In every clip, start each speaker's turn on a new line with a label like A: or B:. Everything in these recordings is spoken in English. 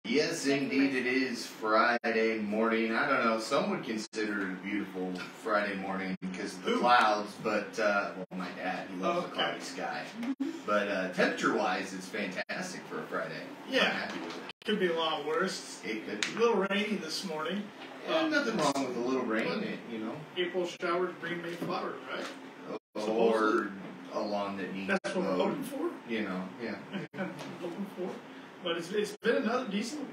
A: Yes, indeed it is Friday morning. I don't know, some would consider it a beautiful Friday morning because of the clouds, but, well, my dad, he loves the cloudy sky. But temperature-wise, it's fantastic for a Friday.
B: Yeah.
A: I'm happy with it.
B: Could be a lot worse.
A: It could be.
B: A little rainy this morning.
A: Nothing wrong with a little rain, you know.
B: April showers bring May flowers, right?
A: Or a lawn that needs
B: That's what we're hoping for.
A: You know, yeah.
B: Hoping for. But it's been another decent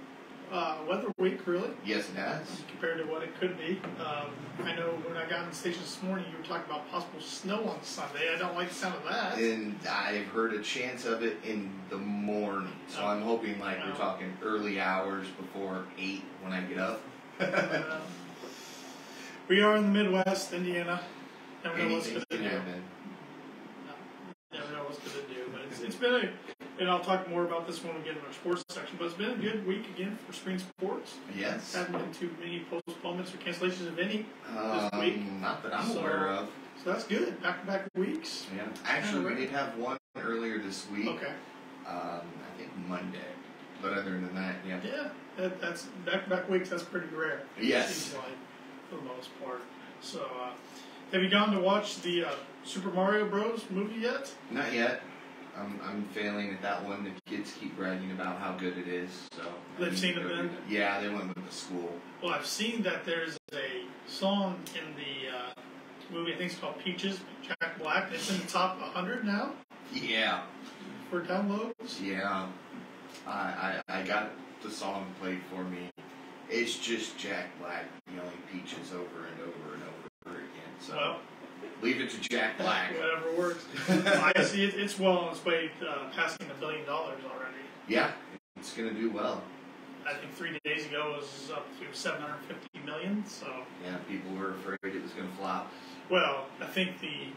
B: weather week, really.
A: Yes, it has.
B: Compared to what it could be. I know when I got on the station this morning, you were talking about possible snow on Sunday. I don't like the sound of that.
A: And I've heard a chance of it in the morning. So I'm hoping we're talking early hours before 8 when I get up.
B: We are in the Midwest, Indiana. Never know what's
A: Anything
B: going to
A: can
B: do.
A: happen.
B: Never know what's going to do. But it's been and I'll talk more about this when we get into our sports section, but it's been a good week again for spring sports.
A: Yes.
B: Haven't been too many postponements or cancellations of any this week.
A: Not that I'm aware of.
B: So that's good. Back-to-back weeks.
A: Yeah. Actually, we did have one earlier this week.
B: Okay.
A: I think Monday. But other than that, yeah.
B: Yeah, that's back-to-back weeks. That's pretty rare.
A: Yes.
B: Seems like, for the most part. So, have you gone to watch the Super Mario Bros. Movie yet?
A: Not yet. I'm failing at that one. The kids keep bragging about how good it is. So
B: They've seen it then?
A: Yeah, they went with the school.
B: Well, I've seen that there's a song in the movie, I think it's called Peaches, Jack Black. It's in the top 100 now.
A: Yeah.
B: For downloads.
A: Yeah. I got the song played for me. It's just Jack Black yelling Peaches over and over and over again. So.
B: Well,
A: leave it to Jack Black.
B: Whatever works. I see it's well on its way passing $1 billion already.
A: Yeah, it's going to do well.
B: I think 3 days ago it was up to 750 million. So
A: yeah, people were afraid it was going to flop.
B: Well, I think the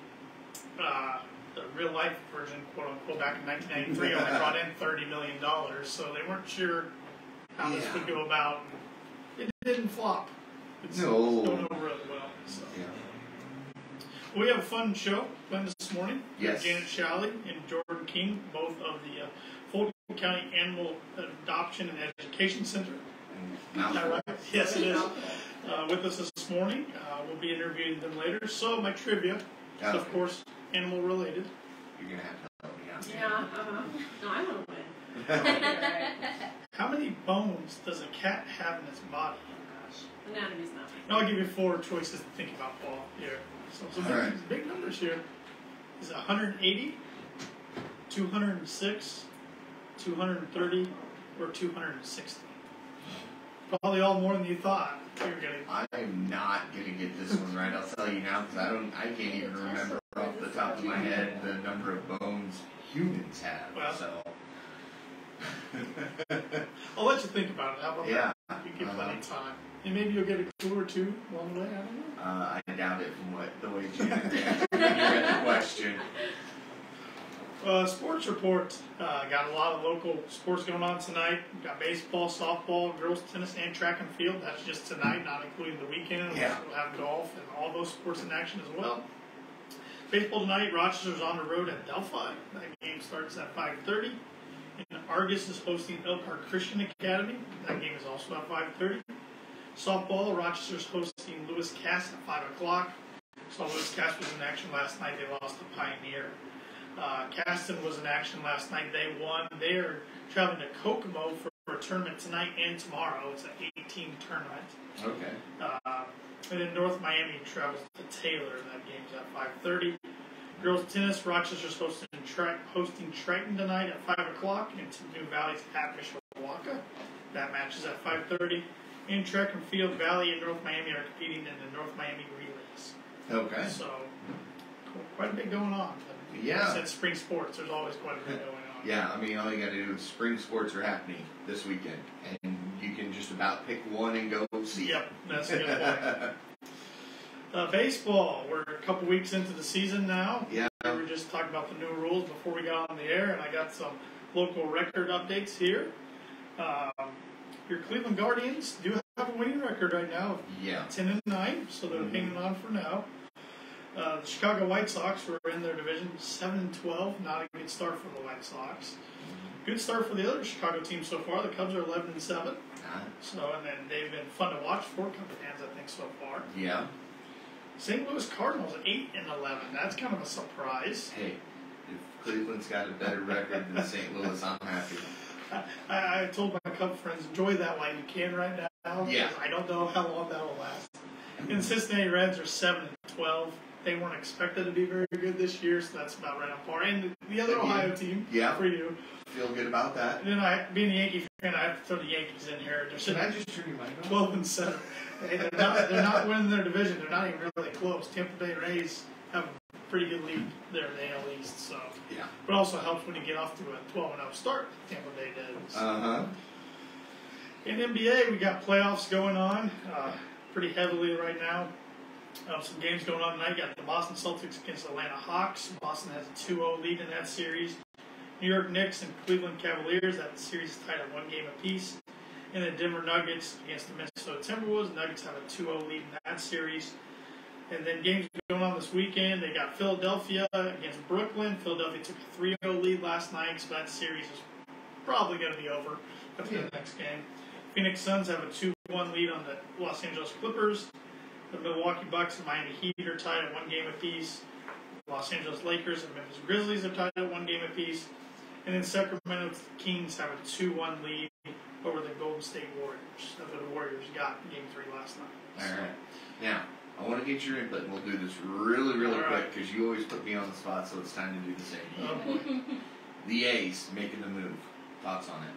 B: real life version, quote unquote, back in 1993 only brought in $30 million. So they weren't sure how this would go about. It didn't flop. It's going over really well. So.
A: Yeah.
B: We have a fun show planned this morning.
A: Yes.
B: Janet Showley and Jordan King, both of the Fulton County Animal Adoption and Education Center. Is that right? Yes, it is. With us this morning. We'll be interviewing them later. So my trivia is, of course, animal related.
A: You're going to have to help me out.
C: Yeah, No, I want to win.
B: How many bones does a cat have in its body?
C: Oh, gosh. Anatomy's not my
B: Now I'll give you 4 choices to think about, Paul, here. So some big numbers here. Is it 180, 206, 230, or 260? Probably all more than you thought you were getting.
A: I am not going to get this one right. I'll tell you now because I can't even remember off the top of my head the number of bones humans have.
B: Well,
A: so.
B: I'll let you think about it. How about
A: that?
B: You get plenty of time. And maybe you'll get a clue or two along the way. I don't know.
A: I doubt it from the way Janet read the question.
B: Sports report. Got a lot of local sports going on tonight. We've got baseball, softball, girls tennis, and track and field. That's just tonight, not including the weekend.
A: Yeah.
B: We'll have golf and all those sports in action as well. Baseball tonight, Rochester's on the road at Delphi. That game starts at 5:30. And Argus is hosting Elkhart Christian Academy. That game is also at 5:30. Softball, Rochester's hosting Lewis Cass at 5 o'clock. So Lewis Cass was in action last night. They lost to Pioneer. Caston was in action last night. They won. They are traveling to Kokomo for a tournament tonight and tomorrow. It's an 18 tournament.
A: Okay.
B: And then North Miami travels to Taylor. That game's at 5:30. Girls tennis, Rochester's hosting Triton tonight at 5 o'clock. And New Valley's at Mishawaka. That match is at 5:30. In track and field, Valley and North Miami are competing in the North Miami relays.
A: Okay.
B: So, quite a bit going on.
A: Yeah.
B: Since spring sports, there's always quite a bit going on.
A: Yeah, I mean, all you got to do is spring sports are happening this weekend, and you can just about pick one and go see.
B: Yep, that's a good point. Baseball, we're a couple weeks into the season now.
A: Yeah.
B: We were just talking about the new rules before we got on the air, and I got some local record updates here. Your Cleveland Guardians do have a winning record right now of 10-9, so they're hanging on for now. The Chicago White Sox were in their division 7-12, not a good start for the White Sox. good start for the other Chicago teams so far. The Cubs are 11-7. So, and then they've been fun to watch for Cubs fans, I think, so far.
A: Yeah.
B: St. Louis Cardinals 8-11. That's kind of a surprise.
A: Hey, if Cleveland's got a better record than St. Louis, I'm happy.
B: I told my Cub friends, enjoy that while you can right now.
A: Yeah.
B: I don't know how long that will last. And the Cincinnati Reds are 7-12. They weren't expected to be very good this year, so that's about right on par. And the other Ohio team, for you.
A: Feel good about that.
B: And then being a Yankee fan, I have to throw the Yankees in here.
A: Can I just turn your mic on?
B: 12-7. They're not winning their division. They're not even really close. Tampa Bay Rays have a pretty good lead there in the AL East. So.
A: Yeah. But
B: it also helps when you get off to a 12-0 start. Tampa Bay did. So. In NBA, we got playoffs going on pretty heavily right now. Some games going on tonight. You got the Boston Celtics against the Atlanta Hawks. Boston has a 2-0 lead in that series. New York Knicks and Cleveland Cavaliers. That series is tied at 1 game apiece. And the Denver Nuggets against the Minnesota Timberwolves. Nuggets have a 2-0 lead in that series. And then games going on this weekend. They got Philadelphia against Brooklyn. Philadelphia took a 3-0 lead last night, so that series is probably going to be over after the next game. Phoenix Suns have a 2-1 lead on the Los Angeles Clippers. The Milwaukee Bucks and Miami Heat are tied at 1 game apiece. Los Angeles Lakers and Memphis Grizzlies are tied at 1 game apiece. And then Sacramento Kings have a 2-1 lead over the Golden State Warriors. That's what the Warriors got in Game 3 last night.
A: All right. Now, I want to get your input, and we'll do this really, really quick, because you always put me on the spot, so it's time to do the same. The A's making the move. Thoughts on it?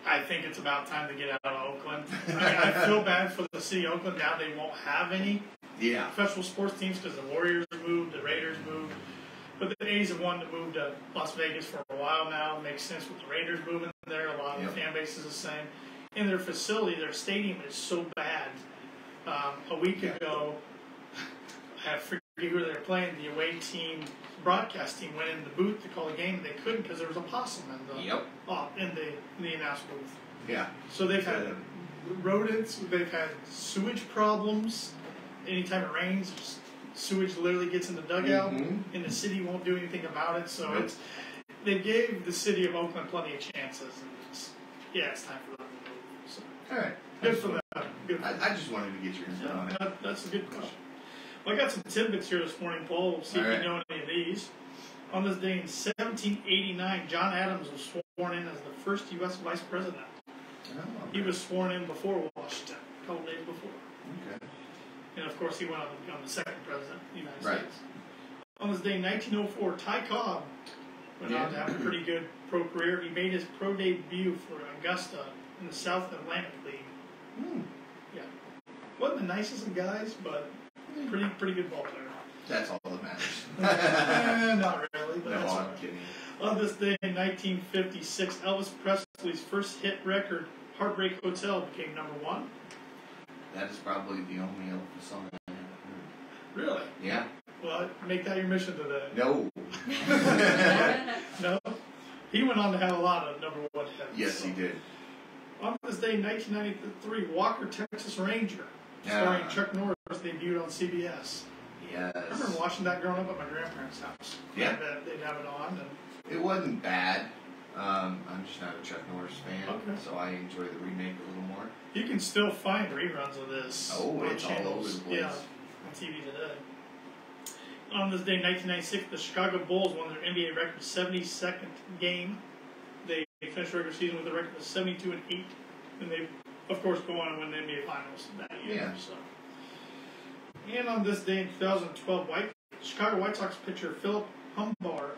B: I think it's about time to get out of Oakland. I feel bad for the city of Oakland now. They won't have any professional sports teams because the Warriors moved, the Raiders moved. But the A's have wanted to move to Las Vegas for a while now. It makes sense with the Raiders moving there. A lot of the fan base is the same. And their facility, their stadium is so bad. A week ago, I forget who they were playing. The away team, broadcast team, went in the booth to call a game, and they couldn't because there was a possum in the announce booth.
A: Yeah.
B: So they've had rodents. They've had sewage problems. Anytime it rains, sewage literally gets in the dugout, and the city won't do anything about it. So they gave the city of Oakland plenty of chances, and it's time for them to move. So,
A: all right.
B: Good for them.
A: I just wanted to get your input on it.
B: That's a good question. Well, I got some tidbits here this morning, Paul. We'll see if you know any of these. On this day in 1789, John Adams was sworn in as the first U.S. vice president. He was sworn in before Washington, a couple days before.
A: Okay.
B: And, of course, he went on to become the second president of the United States. On this day in 1904, Ty Cobb went on to have a pretty good pro career. He made his pro debut for Augusta in the South Atlantic League. Yeah. Wasn't the nicest of guys, but pretty good ball player.
A: That's all that matters.
B: Not really, but that's
A: I'm kidding.
B: On this day in 1956, Elvis Presley's first hit record, Heartbreak Hotel, became #1. That
A: is probably the only Elvis song I ever heard.
B: Really?
A: Yeah.
B: Well, make that your mission today.
A: No.
B: No? He went on to have a lot of #1 hits.
A: Yes, he did.
B: On this day in 1993, Walker, Texas Ranger, starring Chuck Norris, debuted on CBS.
A: Yes.
B: I remember watching that growing up at my grandparents' house.
A: Yeah.
B: They'd have it on. And
A: it wasn't bad. I'm just not a Chuck Norris fan, so I enjoy the remake a little more.
B: You can still find reruns of this.
A: Oh, it's all over the place.
B: Yeah, on TV today. On this day, 1996, the Chicago Bulls won their NBA record 72nd game. They finished the regular season with a record of 72-8, and they, of course, go on and win the NBA Finals that year.
A: Yeah.
B: So. And on this day in 2012, Chicago White Sox pitcher Philip Humbar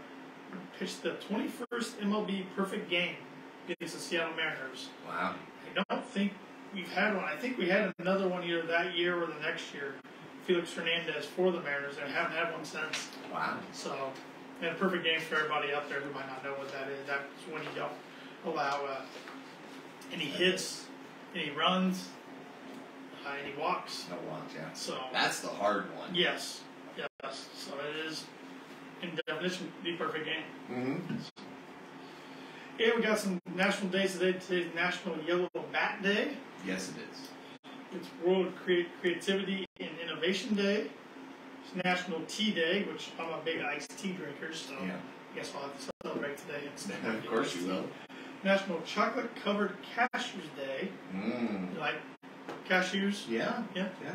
B: pitched the 21st MLB perfect game against the Seattle Mariners.
A: Wow.
B: I don't think we've had one. I think we had another one either that year or the next year. Felix Hernandez for the Mariners, and haven't had one since.
A: Wow.
B: So, and a perfect game for everybody out there who might not know what that is. That's when you don't allow any hits, any runs, any walks.
A: No walks, yeah.
B: So
A: that's the hard one.
B: Yes. So it is, in definition, the perfect game.
A: Mm-hmm.
B: Yeah, we got some national days today. Today's National Yellow Bat Day.
A: Yes, it is.
B: It's World Creativity and Innovation Day. It's National Tea Day, which I'm a big iced tea drinker, so I guess I'll have to celebrate today.
A: Of course you will.
B: National Chocolate Covered Cashews Day. You like cashews?
A: Yeah.
B: Yeah? Yeah.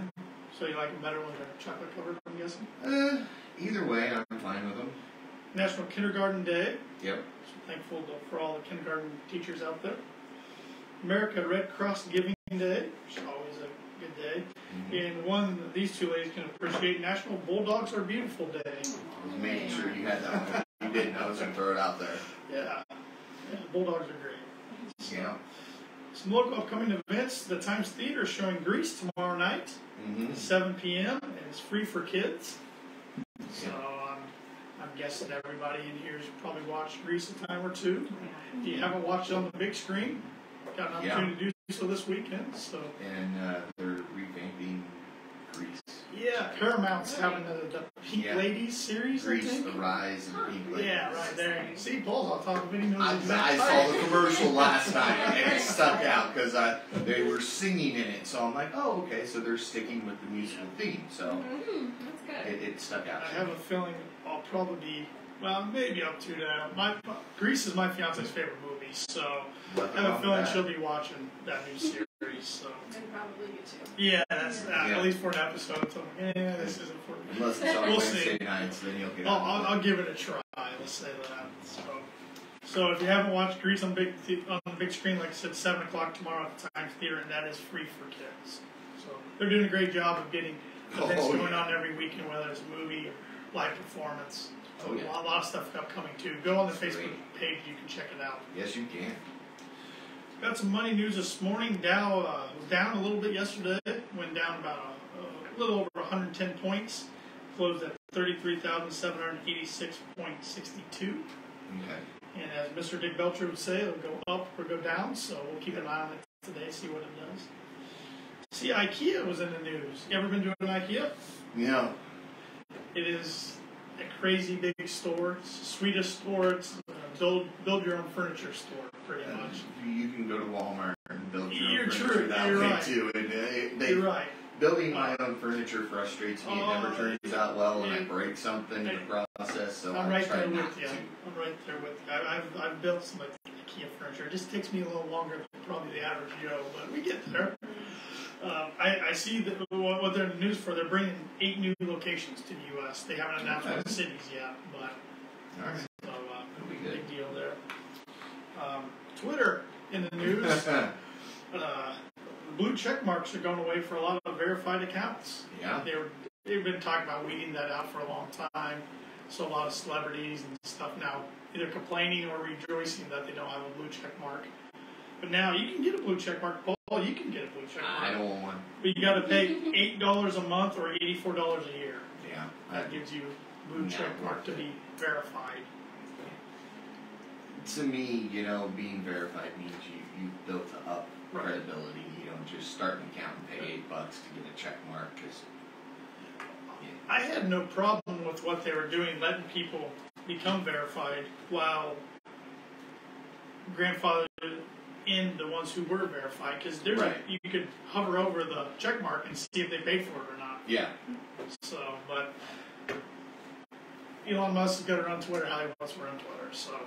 B: So you like them better when they're chocolate covered, I'm guessing?
A: Either way, I'm fine with them.
B: National Kindergarten Day.
A: Yep.
B: So thankful for all the kindergarten teachers out there. America Red Cross Giving Day, which is always a good day. And one that these two ladies can appreciate, National Bulldogs Are Beautiful Day.
A: I was making sure you had that one. You didn't know, so throw it out there.
B: Yeah. Bulldogs are great. So,
A: yeah.
B: Some local upcoming events. The Times Theater is showing Grease tomorrow night, 7 p.m. and it's free for kids. So I'm guessing everybody in here has probably watched Grease a time or two. If you haven't watched it on the big screen, got an opportunity to do so this weekend. So.
A: And they're revamping Grease.
B: Yeah, Paramount's having the Pink Ladies series,
A: Grease,
B: I think.
A: The Rise of Pink Ladies.
B: Yeah, right there. See, Paul's on top of it. He knows
A: I saw the commercial last night, and it stuck out because they were singing in it. So I'm like, oh, okay, so they're sticking with the musical theme. So
C: that's good.
A: It stuck out.
B: I have a feeling I'll probably be, well, maybe up to that. Grease is my fiance's favorite movie, so I have a feeling she'll be watching that new series. So.
C: And probably you too.
B: Yeah, that's at least for an episode. So this isn't for me.
A: Unless it's on Wednesday nights, then you'll get.
B: I'll give it a try. Let's say that. So if you haven't watched Grease on the big screen, like I said, 7 o'clock tomorrow at the Times Theater, and that is free for kids. So they're doing a great job of getting events going on every weekend, whether it's a movie or live performance. A lot of stuff upcoming too. Go on the Facebook page; you can check it out.
A: Yes, you can.
B: Got some money news this morning. Dow was down a little bit yesterday. Went down about a little over 110 points. Closed at 33,786.62.
A: Okay.
B: And as Mr. Dick Belcher would say, it'll go up or go down. So we'll keep an eye on it today, see what it does. See, IKEA was in the news. You ever been to an IKEA?
A: No.
B: It is a crazy big store. It's the sweetest store. It's build your own furniture store, pretty much.
A: You can go to Walmart and build your own
B: furniture
A: furniture that
B: You're
A: way
B: right.
A: too. And
B: You're right.
A: Building my own furniture frustrates me. It never turns out well, and I break something in the process. So
B: I'm right there with you.
A: To.
B: I'm right there with you. I've built some IKEA furniture. It just takes me a little longer than probably the average Joe, but we get there. I see that what they're in the news for. They're bringing 8 new locations to the U.S. They haven't announced what cities yet, but so big deal there. Twitter in the news. Blue check marks are going away for a lot of verified accounts.
A: Yeah.
B: They've been talking about weeding that out for a long time. So a lot of celebrities and stuff now either complaining or rejoicing that they don't have a blue check mark. But now you can get a blue check mark. Paul, you can get a blue check mark.
A: I don't want one.
B: But you got to pay $8 a month or $84 a year.
A: Yeah.
B: That gives you blue check mark to be verified.
A: To me, being verified means you've built up credibility. You don't just start an account and pay $8 to get a check mark.
B: I had no problem with what they were doing, letting people become verified while grandfathered in the ones who were verified, because you could hover over the check mark and see if they paid for it or not.
A: Yeah.
B: So, but Elon Musk is going to run Twitter how he wants to run Twitter. So,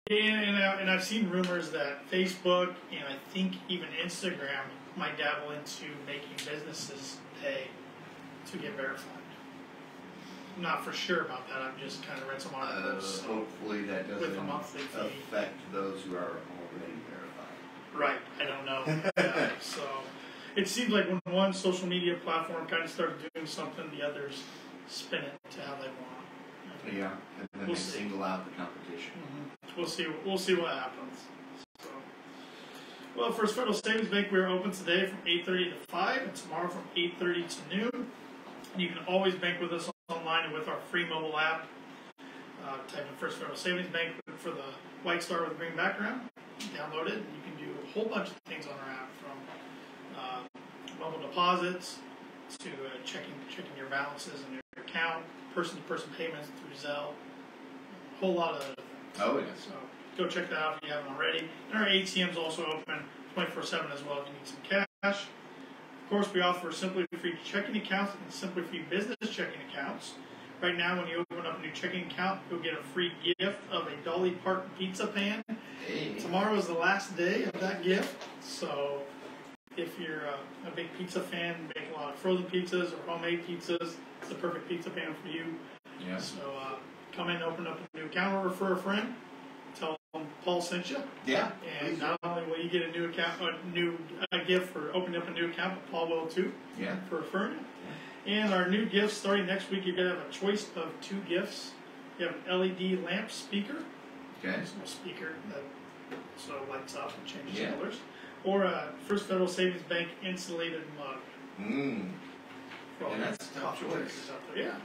B: and I've seen rumors that Facebook and I think even Instagram might dabble into making businesses pay to get verified. I'm not for sure about that. I've just kind of read some articles.
A: Hopefully that doesn't
B: with a monthly fee.
A: affect those who are already verified.
B: Right. I don't know. So it seems like when one social media platform kind of started doing something, the others spin it to how they want.
A: Yeah, and then they single out the competition.
B: Mm-hmm. We'll see what happens. So, well, First Federal Savings Bank, we're open today from 8:30 to 5, and tomorrow from 8:30 to noon. You can always bank with us online and with our free mobile app. Type in First Federal Savings Bank for the white star with a green background. Download it, and you can do a whole bunch of things on our app, from mobile deposits to checking your balances in your account, person-to-person payments through Zelle. A whole lot of
A: Oh, yeah.
B: So go check that out if you haven't already. And our ATM's also open 24/7 as well if you need some cash. Of course, we offer Simply Free checking accounts and Simply Free business checking accounts. Right now, when you open up a new checking account, you'll get a free gift of a Dolly Parton pizza pan.
A: Hey.
B: tomorrow is the last day of that gift. So if you're a big pizza fan, make a lot of frozen pizzas or homemade pizzas, it's the perfect pizza pan for you.
A: Yeah.
B: So come in, open up a new account, or refer a friend. Tell them Paul sent you.
A: Yeah.
B: And not only will you get a new account, a gift for opening up a new account, but Paul will too.
A: Yeah.
B: For referring you. And our new gifts starting next week, you're going to have a choice of 2 gifts. You have an LED lamp speaker.
A: Okay.
B: It's a speaker that sort of lights up and changes
A: Yeah.
B: colors. Or a First Federal Savings Bank insulated mug. For all
A: And
B: the
A: that's a tough
B: coffee
A: choice.
B: drinkers out there. Yeah.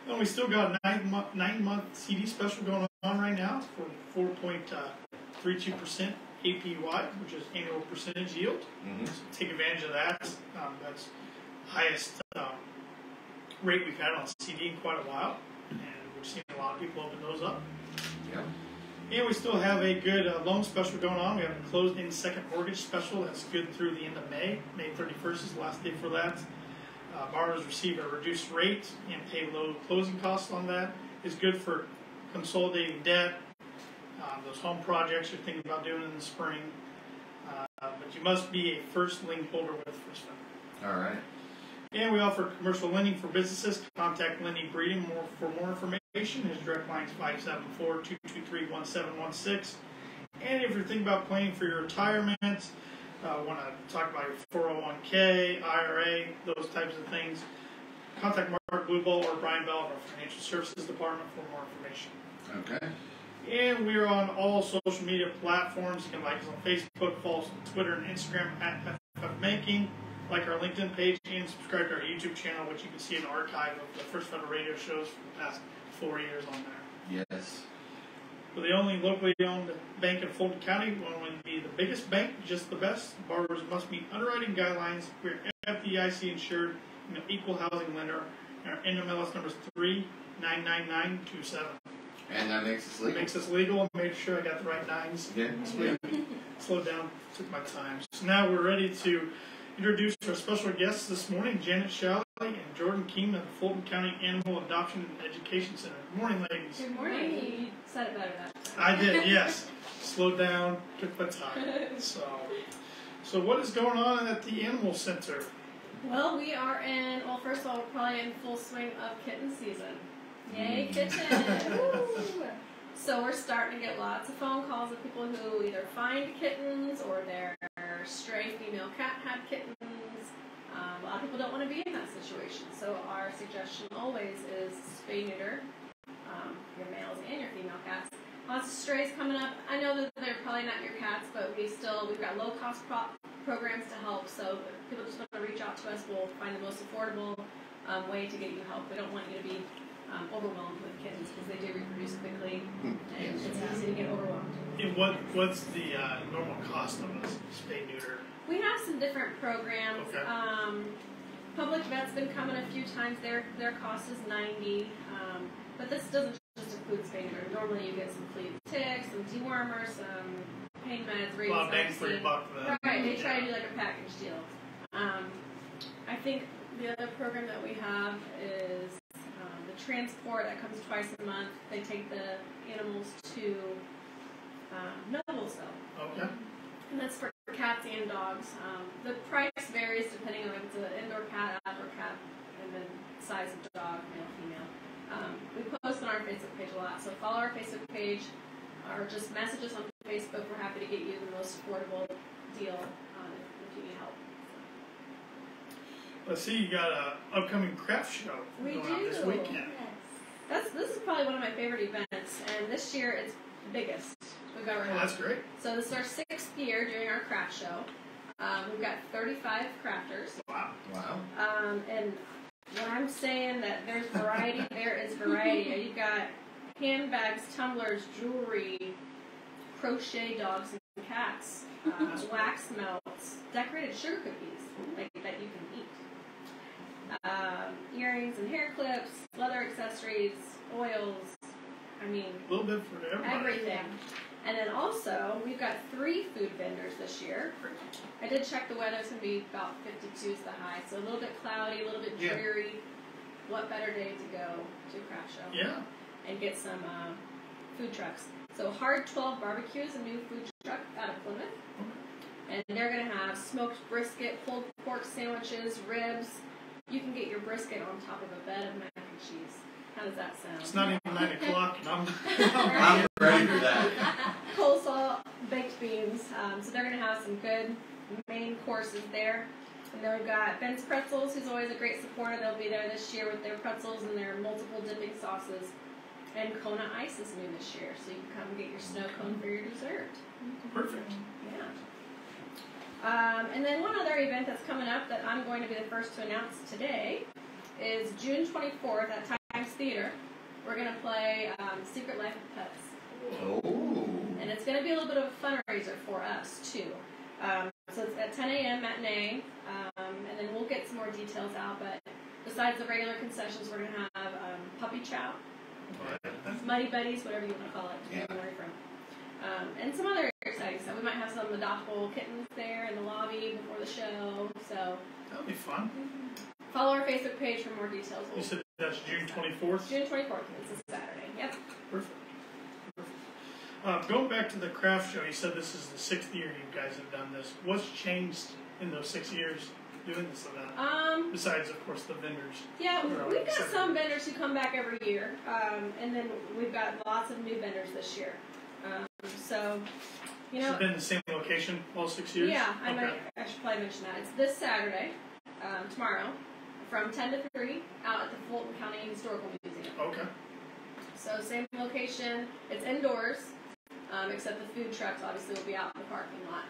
B: And we still got a 9-month CD special going on right now for 4.32% APY, which is annual percentage yield.
A: Mm-hmm.
B: So take advantage of that. That's the highest rate we've had on CD in quite a while, and we're seeing a lot of people open those up.
A: Yeah.
B: And we still have a good loan special going on. We have a closed-end second mortgage special that's good through the end of May. May 31st is the last day for that. Borrowers receive a reduced rate and pay low closing costs on that. It's good for consolidating debt, those home projects you're thinking about doing in the spring. But you must be a first lien holder with First Federal.
A: All right.
B: And we offer commercial lending for businesses. Contact Lending Breeding for more information. His direct line is 574-223-1716. And if you're thinking about planning for your retirement, want to talk about your 401k, IRA, those types of things, contact Mark Blueball or Brian Bell of our Financial Services Department for more information.
A: Okay.
B: And we are on all social media platforms. You can like us on Facebook, follow us on Twitter and Instagram at FFBanking. Like our LinkedIn page and subscribe to our YouTube channel, which you can see an archive of the First Federal radio shows for the past 4 years on there.
A: Yes.
B: We're the only locally owned bank in Fulton County. We want to be the biggest bank, just the best. Borrowers must meet underwriting guidelines. We're FDIC insured, equal housing lender. And our NMLS number is 399927.
A: And that makes us legal.
B: Makes us legal. I made sure I got the right nines.
A: Yeah.
B: Slowed down, took my time. So now we're ready to introduce our special guests this morning, Janet Showley and Jordyn Keeman of the Fulton County Animal Adoption and Education Center. Good morning, ladies.
C: Good morning. You said it better that
B: I
C: time.
B: did, yes. Slowed down, took my time. So what is going on at the Animal Center?
C: Well, we are first of all, we're probably in full swing of kitten season. Yay, kittens! Woo! So we're starting to get lots of phone calls of people who either find kittens or their stray female cat had kittens. A lot of people don't want to be in that situation. So our suggestion always is spay neuter your males and your female cats. Lots of strays coming up. I know that they're probably not your cats, but we've got low cost programs to help. So if people just want to reach out to us, we'll find the most affordable way to get you help. We don't want you to be overwhelmed with kittens because they do reproduce quickly, and it's easy to get overwhelmed.
B: And what's the normal cost of a spay neuter?
C: We have some different programs.
B: Okay.
C: Public Vet's been coming a few times. Their cost is $90, but this doesn't just include spay neuter. Normally you get some flea and tick, some dewormers, some pain meds, rabies
B: A lot of bang for your buck.
C: Right, they try to do like a package deal. I think the other program that we have is the transport that comes twice a month. They take the animals to Noblesville.
B: Okay.
C: And that's for cats and dogs. The price varies depending on if it's an indoor cat, outdoor cat, and then size of dog, male, female. We post on our Facebook page a lot, so follow our Facebook page or just message us on Facebook. We're happy to get you the most affordable deal if you need help.
B: Let's see, you got an upcoming craft show going on this weekend.
C: Yes. This is probably one of my favorite events, and this year it's the biggest we've ever had.
B: Oh, that's great.
C: So this is our 6th year doing our craft show. We've got 35 crafters.
B: Wow.
C: And when I'm saying that there's variety, there is variety. You've got handbags, tumblers, jewelry, crochet dogs and cats, wax melts, decorated sugar cookies that you can eat. Earrings and hair clips, leather accessories, oils. I mean,
B: A little bit for everybody.
C: everything. And then also, we've got 3 food vendors this year. I did check the weather. It's going to be about 52 is the high. So a little bit cloudy, a little bit dreary. What better day to go to a craft show?
B: Yeah.
C: And get some food trucks. So Hard 12 Barbecue is a new food truck out of Plymouth. And they're going to have smoked brisket, pulled pork sandwiches, ribs. You can get your brisket on top of a bed of mac and cheese. How does that sound?
B: It's not even 9 o'clock, and
A: I'm ready for that.
C: Coleslaw, baked beans. So they're going to have some good main courses there. And then we've got Ben's Pretzels, who's always a great supporter. They'll be there this year with their pretzels and their multiple dipping sauces. And Kona Ice is new this year, so you can come get your snow cone for your dessert.
B: Perfect.
C: Yeah. And then one other event that's coming up that I'm going to be the first to announce today is June 24th at Times Theater. We're going to play Secret Life of Pets.
A: Oh.
C: And it's going to be a little bit of a fundraiser for us, too. So it's at 10 a.m. matinee, and then we'll get some more details out. But besides the regular concessions, we're going to have puppy chow, muddy buddies, whatever you want to call it, depending where you're from. And some other exciting stuff. We might have some adoptable kittens there in the lobby before the show. So
B: That'll be fun.
C: Follow our Facebook page for more details.
B: You said that's June 24th?
C: June 24th. It's a Saturday. Yep.
B: Perfect. Going back to the craft show, you said this is the 6th year you guys have done this. What's changed in those 6 years doing this event? Besides, of course, the vendors.
C: Yeah, we've got some vendors who come back every year, and then we've got lots of new vendors this year. So, you know,
B: Has it been the same location all 6 years?
C: Yeah, I should probably mention that. It's this Saturday, tomorrow, from 10 to 3, out at the Fulton County Historical Museum.
B: Okay.
C: So same location. It's indoors, except the food trucks obviously will be out in the parking lot.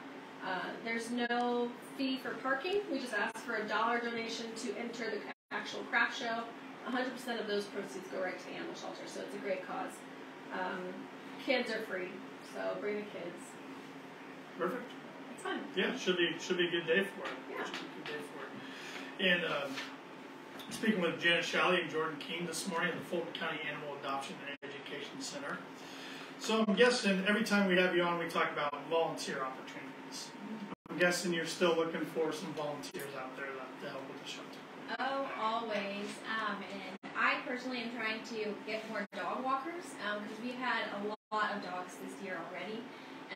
C: There's no fee for parking. We just ask for $1 donation to enter the actual craft show. 100% of those proceeds go right to the animal shelter, so it's a great cause. Kids are free, so bring the kids.
B: Perfect.
C: It's fun.
B: Yeah, should be a good day for it.
C: Yeah.
B: Should be a good day for it. And speaking with Janet Showley and Jordan King this morning at the Fulton County Animal Adoption and Education Center. So I'm guessing every time we have you on, we talk about volunteer opportunities. I'm guessing you're still looking for some volunteers out there to help with the shelter.
D: Oh, always. And I personally am trying to get more dog walkers because we've had a lot of dogs this year already,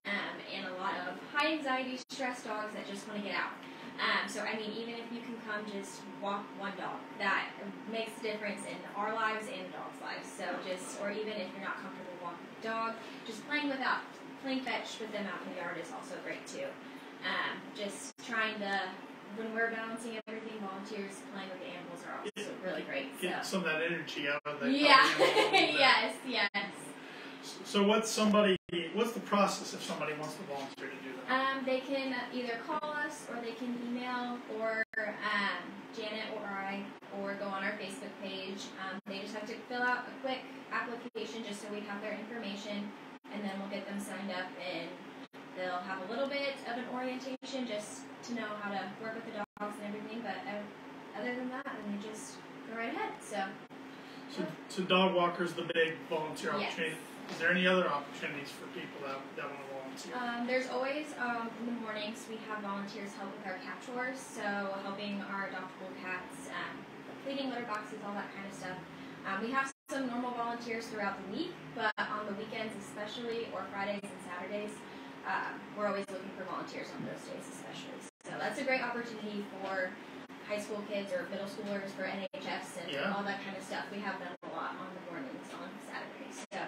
D: and a lot of high anxiety, stressed dogs that just want to get out. So, I mean, even if you can come just walk one dog, that makes a difference in our lives and the dog's lives. So or even if you're not comfortable walking the dog, just playing fetch with them out in the yard is also great too. Just trying to, when we're balancing everything, volunteers playing with the animals are also really great.
B: Get some of that energy out of that.
D: Yeah, yes.
B: So what's the process if somebody wants to volunteer to do that?
D: They can either call us or they can email or Janet or I or go on our Facebook page. They just have to fill out a quick application just so we have their information, and then we'll get them signed up, and they'll have a little bit of an orientation just to know how to work with the dogs and everything, but other than that, then they just go right ahead.
B: So dog walkers, the big volunteer
D: Yes.
B: opportunity. Is there any other opportunities for people that want to volunteer?
D: There's always, in the mornings, we have volunteers help with our cat chores, so helping our adoptable cats, cleaning litter boxes, all that kind of stuff. We have some normal volunteers throughout the week, but on the weekends especially, or Fridays and Saturdays, we're always looking for volunteers on those days especially. So that's a great opportunity for high school kids or middle schoolers for NHS and all that kind of stuff. We have them a lot on the mornings on Saturdays. So.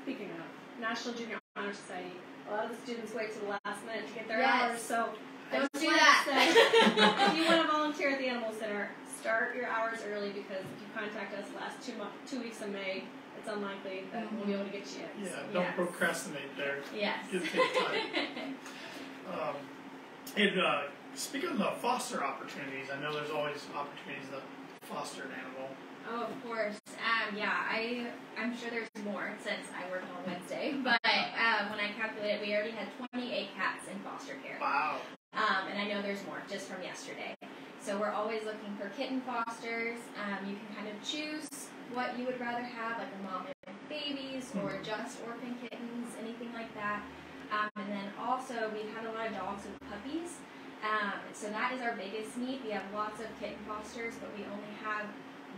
C: Speaking of National Junior Honor Society, a lot of the students wait till the last minute to get their hours, so
D: don't do
C: that.
D: that.
C: If you want to volunteer at the Animal Center, start your hours early, because if you contact us the last 2 weeks of May, it's unlikely that we'll be able to get you in.
B: Yeah, don't procrastinate there.
D: Yes.
B: Give it time. Speaking of the foster opportunities, I know there's always opportunities to foster an animal.
D: Oh, of course. I'm sure there's more since I worked on Wednesday, but when I calculated, we already had 28 cats in foster care.
B: Wow.
D: And I know there's more just from yesterday. So we're always looking for kitten fosters. You can kind of choose what you would rather have, like a mom and babies or just orphan kittens, anything like that. And then also we've had a lot of dogs with puppies. So that is our biggest need. We have lots of kitten fosters, but we only have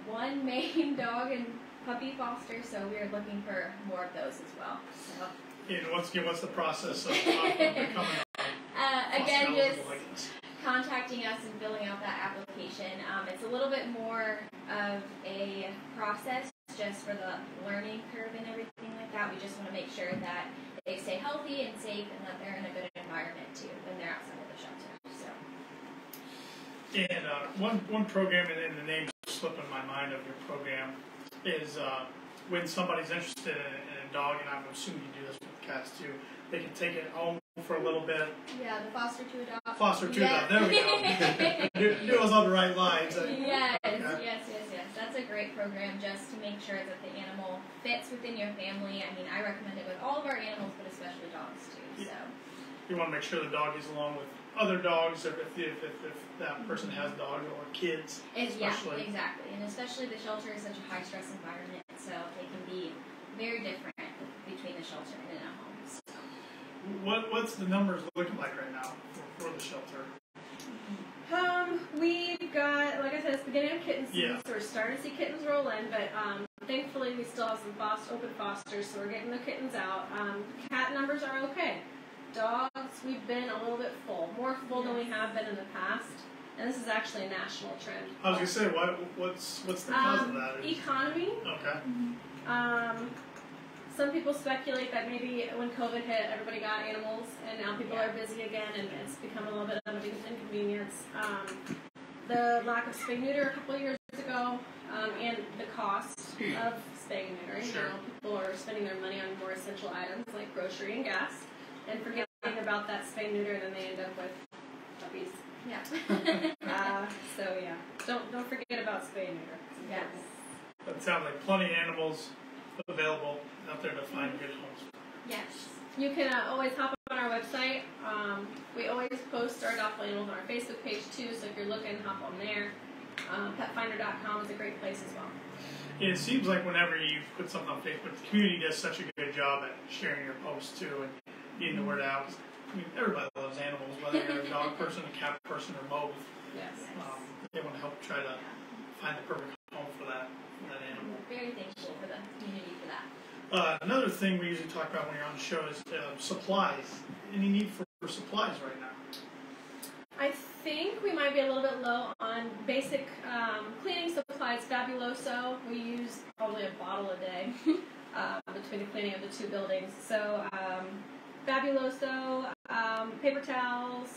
D: one main dog and puppy foster, so we're looking for more of those as well. So
B: And once again, what's the process of becoming
D: again,
B: eligible,
D: just
B: I guess?
D: contacting us and filling out that application. It's a little bit more of a process just for the learning curve and everything like that. We just want to make sure that they stay healthy and safe and that they're in a good environment too when they're outside of the shelter. So.
B: And one program, and the name's slipping my mind of your program, is when somebody's interested in a dog, and I'm assuming you do this with cats too, they can take it home for a little bit.
D: Yeah, the foster to adopt.
B: Foster to adopt. There we go. It was on the right lines.
D: Yes,
B: okay.
D: yes. That's a great program just to make sure that the animal fits within your family. I mean, I recommend it with all of our animals, but especially dogs too. So.
B: You want to make sure the dog is along with other dogs, or if that person has dogs or kids.
D: Yeah, exactly. And especially the shelter is such a high stress environment, so they can be very different between the shelter and in a home. So.
B: What's the numbers looking like right now for the shelter?
C: We've got, like I said, it's the beginning of kitten season,
B: Yeah.
C: so we're starting to see kittens roll in, but thankfully we still have some open fosters, so we're getting the kittens out. Cat numbers are okay. Dogs, we've been a little bit full, more full than we have been in the past, and this is actually a national trend.
B: I was going to say, what's the cause of that?
C: Economy.
B: Okay.
C: Some people speculate that maybe when COVID hit, everybody got animals, and now people are busy again, and it's become a little bit of an inconvenience. The lack of spay-neuter a couple of years ago, and the cost of spay and neutering.
B: Sure.
C: You know, people are spending their money on more essential items like grocery and gas, and forgetting about that spay-neuter, and then they end up with puppies.
D: Yeah.
C: So yeah, don't forget about spay and neuter.
D: Yes.
B: That sounds like plenty of animals available out there to find good homes.
D: Yes.
C: You can always hop on our website. We always post our adoptable animals on our Facebook page too, so if you're looking, hop on there. Petfinder.com is a great place as well.
B: It seems like whenever you put something on Facebook, the community does such a good job at sharing your posts too and getting the word out. I mean, everybody loves animals, whether you're a dog person, a cat person, or both.
C: Yes.
B: They want to help try to find the perfect home for that animal.
D: We're very thankful for the community for that.
B: Another thing we usually talk about when you're on the show is supplies. Any need for supplies right now?
C: I think we might be a little bit low on basic cleaning supplies. Fabuloso, we use probably a bottle a day between the cleaning of the two buildings. So Fabuloso, paper towels,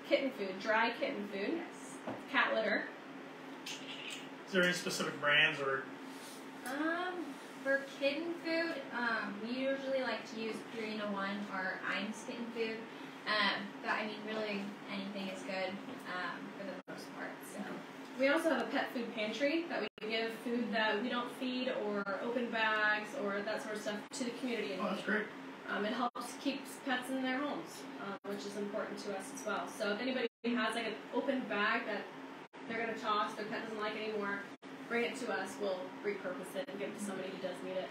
C: kitten food, dry kitten food, cat litter.
B: Is there any specific brands or?
D: For kitten food, we usually like to use Purina One or Iams kitten food. But I mean, really, anything is good for the most part. So
C: we also have a pet food pantry that we give food that we don't feed or open bags or that sort of stuff to the community.
B: Oh, that's great.
C: It helps keep pets in their homes, which is important to us as well. So if anybody has like an open bag that they're going to toss, their pet doesn't like anymore, bring it to us. We'll repurpose it and give it to somebody who does need it.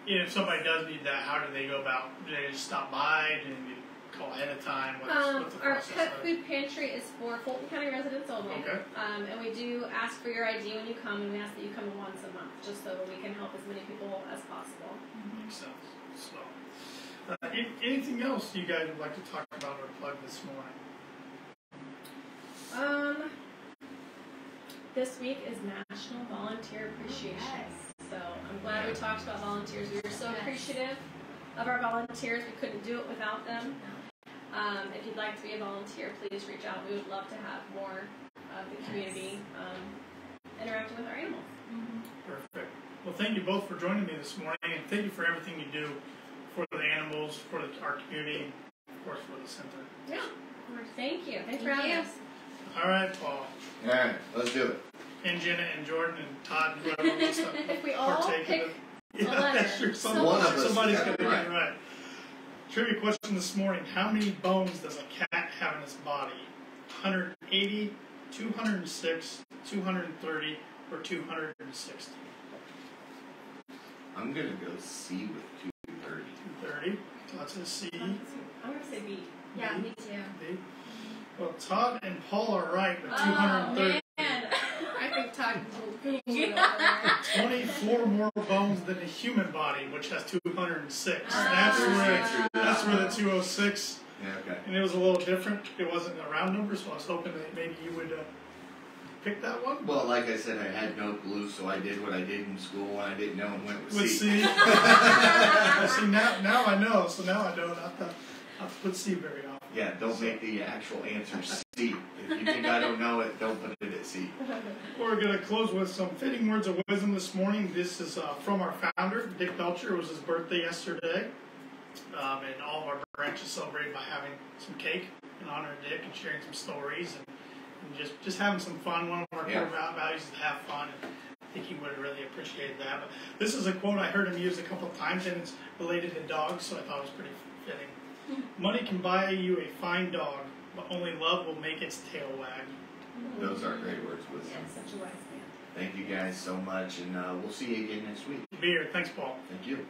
B: Yeah, if somebody does need that, how do they go about? Do they just stop by? Do they call ahead of time? What's the
C: our
B: process
C: pet
B: like?
C: food pantry is for Fulton County residents only.
B: Okay.
C: And we do ask for your ID when you come, and we ask that you come once a month, just so we can help as many people as possible.
B: Makes sense. So, anything else you guys would like to talk about or plug this morning?
C: This week is National Volunteer Appreciation.
D: Yes.
C: So I'm glad we talked about volunteers. We were so appreciative of our volunteers. We couldn't do it without them. If you'd like to be a volunteer, please reach out. We would love to have more of the community interacting with our animals.
B: Perfect. Well, thank you both for joining me this morning, and thank you for everything you do for the animals, for our community, of course, for the center.
C: Yeah. Thank you. Thanks for having us.
B: All right, Paul.
A: All right, let's do it.
B: And Jenna and Jordan and Todd and whoever wants to
C: If we all
B: partake
C: pick
B: of it. Yeah, that's true.
A: One of us
B: Somebody's
A: got
B: going
A: it
B: to
A: right.
B: get it right. Trivia question this morning. How many bones does a cat have in its body? 180, 206, 230, or 260?
A: I'm going to go C with 230.
B: 230. Todd says C.
C: I'm going to say B.
D: yeah, me too.
B: B. Well, Todd and Paul are right with
C: Oh,
B: 230.
C: man. I think Todd can hold
B: Todd 24 more bones than a human body, which has 206. That's where the 206.
A: Yeah, okay.
B: And it was a little different. It wasn't a round number, so I was hoping that maybe you would pick that one.
A: Well, like I said, I had no clue, so I did what I did in school when I didn't know and went with C.
B: See, now I know, so now I don't have to put C very often.
A: Yeah, don't make the actual answer C. If you think I don't know it, don't put it at C.
B: We're going to close with some fitting words of wisdom this morning. This is from our founder, Dick Belcher. It was his birthday yesterday. And all of our branches celebrated by having some cake in honor of Dick and sharing some stories and just having some fun. One of our core values is to have fun. And I think he would have really appreciated that. But this is a quote I heard him use a couple of times, and it's related to dogs, so I thought it was pretty fitting. Money can buy you a fine dog, but only love will make its tail wag.
A: Those are great words with
D: Yeah, such a wise man.
A: Thank you guys so much, and we'll see you again next week.
B: Be here. Thanks, Paul.
A: Thank you.